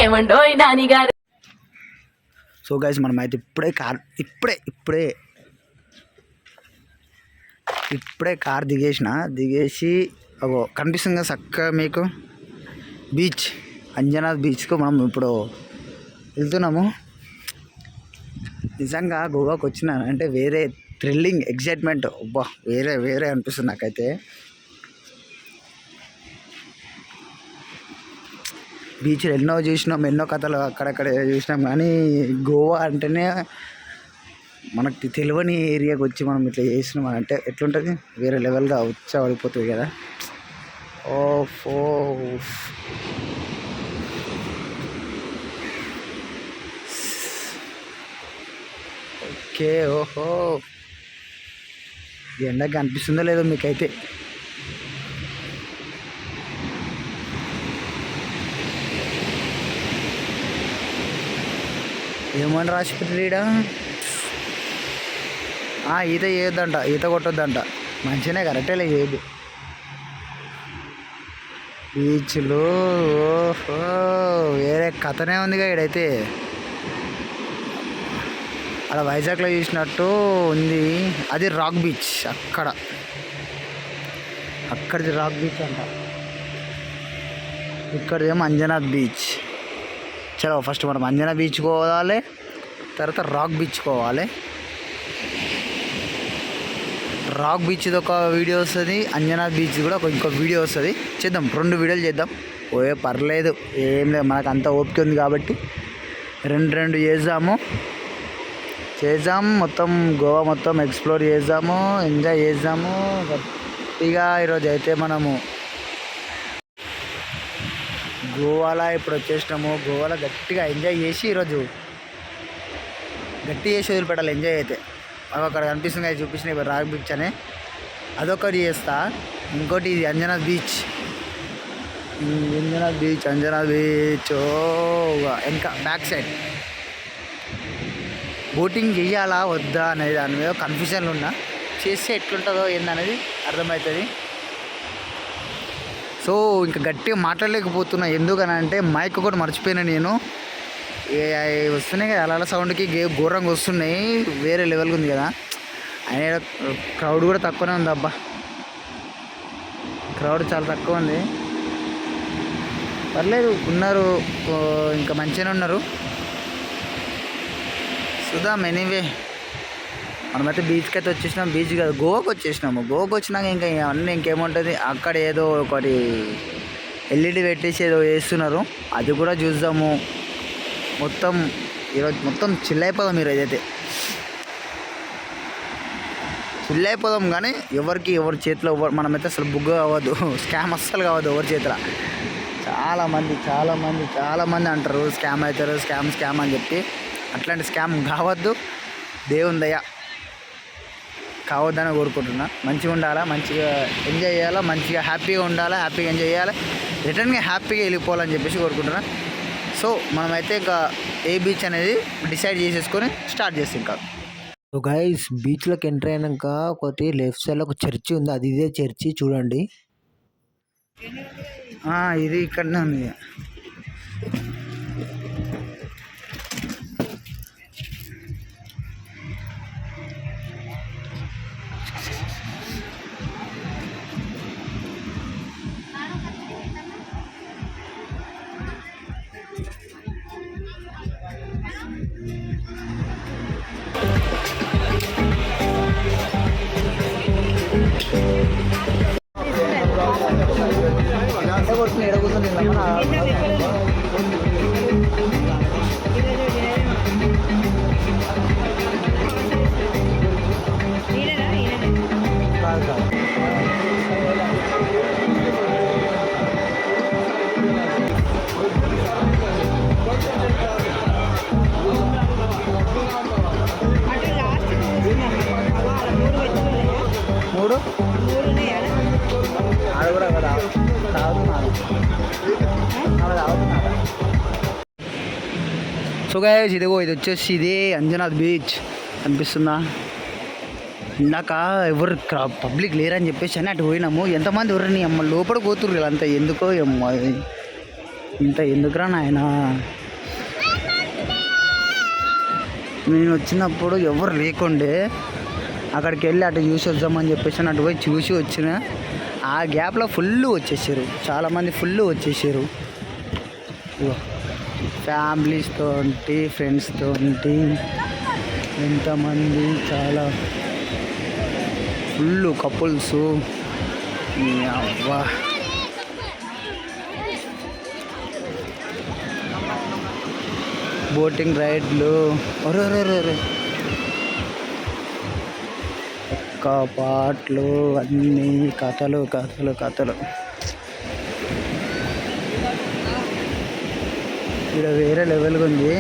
ఏమండోయ్ నాని గారు. So guys మనమైతే ఇప్పుడే కార్ దిగేసి కనిపిస్తుంది కదా చక్కగా మీకు బీచ్, అంజనాథ్ బీచ్కు మనం ఇప్పుడు వెళ్తున్నాము. నిజంగా గోవాకి వచ్చిన అంటే వేరే థ్రిల్లింగ్ ఎగ్జైట్మెంట్ అబ్బా వేరే అనిపిస్తుంది నాకైతే. బీచ్లు ఎన్నో చూసినాం, ఎన్నో కథలు అక్కడక్కడ చూసినాం, కానీ గోవా అంటేనే మనకి తెలియని ఏరియాకి వచ్చి మనం ఇట్లా చేసినాం అంటే ఎట్లుంటుంది, వేరే లెవెల్గా పడిపోతుంది కదా. ఓఫో ఓకే. ఓహో ఎండకి అనిపిస్తుందో లేదో మీకైతే. ఏమని రాసి పెట్టాడా, ఈత చేయొద్దంట, ఈత కొట్టొద్దంట. మంచిగానే కరెక్టే చేయదు. బీచ్లు ఓహో వేరే కథనే ఉందిగా ఇక్కడైతే. అలా వైజాగ్లో చూసినట్టు ఉంది. అది రాక్ బీచ్, అక్కడిది రాక్ బీచ్ అంట. ఇక్కడేమో అంజనాథ్ బీచ్. చలో ఫస్ట్ మనం అంజనా బీచ్ పోవాలి, తర్వాత రాక్ బీచ్ పోవాలి. రాక్ బీచ్ది ఒక వీడియో వస్తుంది, అంజనాథ్ బీచ్ కూడా ఇంకో వీడియో వస్తుంది. చేద్దాం, 2 వీడియోలు చేద్దాం. పర్లేదు, ఏం లేదు, మనకు అంత ఓపిక ఉంది కాబట్టి 2 చేద్దాం. మొత్తం గోవా మొత్తం ఎక్స్ప్లోర్ చేద్దాము, ఎంజాయ్ చేద్దాము గట్టిగా. ఈరోజు అయితే మనము గోవాలో ఇప్పుడు వచ్చేసినాము. గోవాలో గట్టిగా ఎంజాయ్ చేసి ఈరోజు వదిలిపెట్టాలి. ఎంజాయ్ అయితే అక్కడ కనిపిస్తుంది అది చూపిస్తున్నాయి ఇప్పుడు రాక్ బీచ్ అని, అదొకటి చేస్తా. ఇంకోటి ఇది అంజనాథ్ బీచ్ ఇంకా బ్యాక్ సైడ్ బోటింగ్ చెయ్యాలా వద్దా అనేది దాని మీద కన్ఫ్యూజన్లో ఉన్నా. చేస్తే ఎట్లుంటుందో ఏందనేది అర్థమవుతుంది. సో ఇంకా గట్టిగా మాట్లాడలేకపోతున్నా, ఎందుకనంటే మైక్ కూడా మర్చిపోయినా నేను. వస్తున్నాయి కదా అలా సౌండ్కి ఘోరంగా వస్తున్నాయి, వేరే లెవెల్గా ఉంది కదా. అయినా క్రౌడ్ కూడా తక్కువనే ఉంది. అబ్బా క్రౌడ్ చాలా తక్కువ ఉంది, పర్లేదు, ఉన్నారు, ఇంకా మంచిగానే ఉన్నారు. చూద్దాం. ఎనీవే మనమైతే బీచ్కి అయితే వచ్చేసినాం. బీచ్ కాదు, గోవాకి వచ్చేసినాము. గోవాకి వచ్చినాక ఇంకా అన్నీ ఇంకేముంటుంది, అక్కడ ఏదో ఒకటి ఎల్ఈడి పెట్టేసి ఏదో వేస్తున్నారు, అది కూడా చూద్దాము. ఈరోజు మొత్తం చిల్ అయిపోదాం. ఈరోజు అయితే చిల్ అయిపోదాం, కానీ ఎవరి చేతిలో మనమైతే అసలు బుగ్గ కావద్దు, స్కామ్ అస్సలు కావద్దు ఎవరి చేతిలో. చాలామంది అంటారు స్కామ్ అవుతారు, స్కామ్ అని చెప్పి. అట్లాంటి స్కామ్ కావద్దు, దేవుని దయ కావద్దని కోరుకుంటున్నా. మంచిగా ఉండాలా, మంచిగా ఎంజాయ్ చేయాలా, మంచిగా హ్యాపీగా ఉండాలా, హ్యాపీగా ఎంజాయ్ చేయాలి, రిటర్న్గా హ్యాపీగా వెళ్ళిపోవాలని చెప్పేసి కోరుకుంటున్నా. సో మనమైతే ఇంకా ఏ బీచ్ అనేది డిసైడ్ చేసేసుకొని స్టార్ట్ చేస్తాం ఇంకా. సో గైస్ బీచ్లోకి ఎంటర్ అయినాక ఒకటి లెఫ్ట్ సైడ్లో ఒక చర్చి ఉంది, అది ఇదే చర్చి చూడండి. ఇది ఇక్కడనే ఉంది. సో గైస్ ఇది వచ్చేసి ఇదే అంజనాథ్ బీచ్ అనిపిస్తుందా. ఇందాక ఎవరు పబ్లిక్ లేరని చెప్పేసి అని అటు పోయినాము. ఎంతమంది ఎవరిని అమ్మ లోపల పోతుర్రు వీళ్ళంతా, ఎందుకో ఇంత ఎందుకురా నాయనా, నేను వచ్చినప్పుడు ఎవరు లేకుండే అక్కడికి వెళ్ళి అటు చూసి వద్దామని చెప్పేసి అటు పోయి చూసి వచ్చిన. ఆ గ్యాప్లో ఫుల్ వచ్చేసారు, చాలామంది ఫుల్ వచ్చేసారు. ఫ్యామిలీస్తో ఫ్రెండ్స్తో ఎంతమంది, చాలా ఫుల్ కపుల్స్. అవ్వా బోటింగ్ రైడ్లు, ఒరే ఒక్క పాటలు, అన్నీ కథలు. ఇక్కడ వేరే లెవెల్గా ఉంది.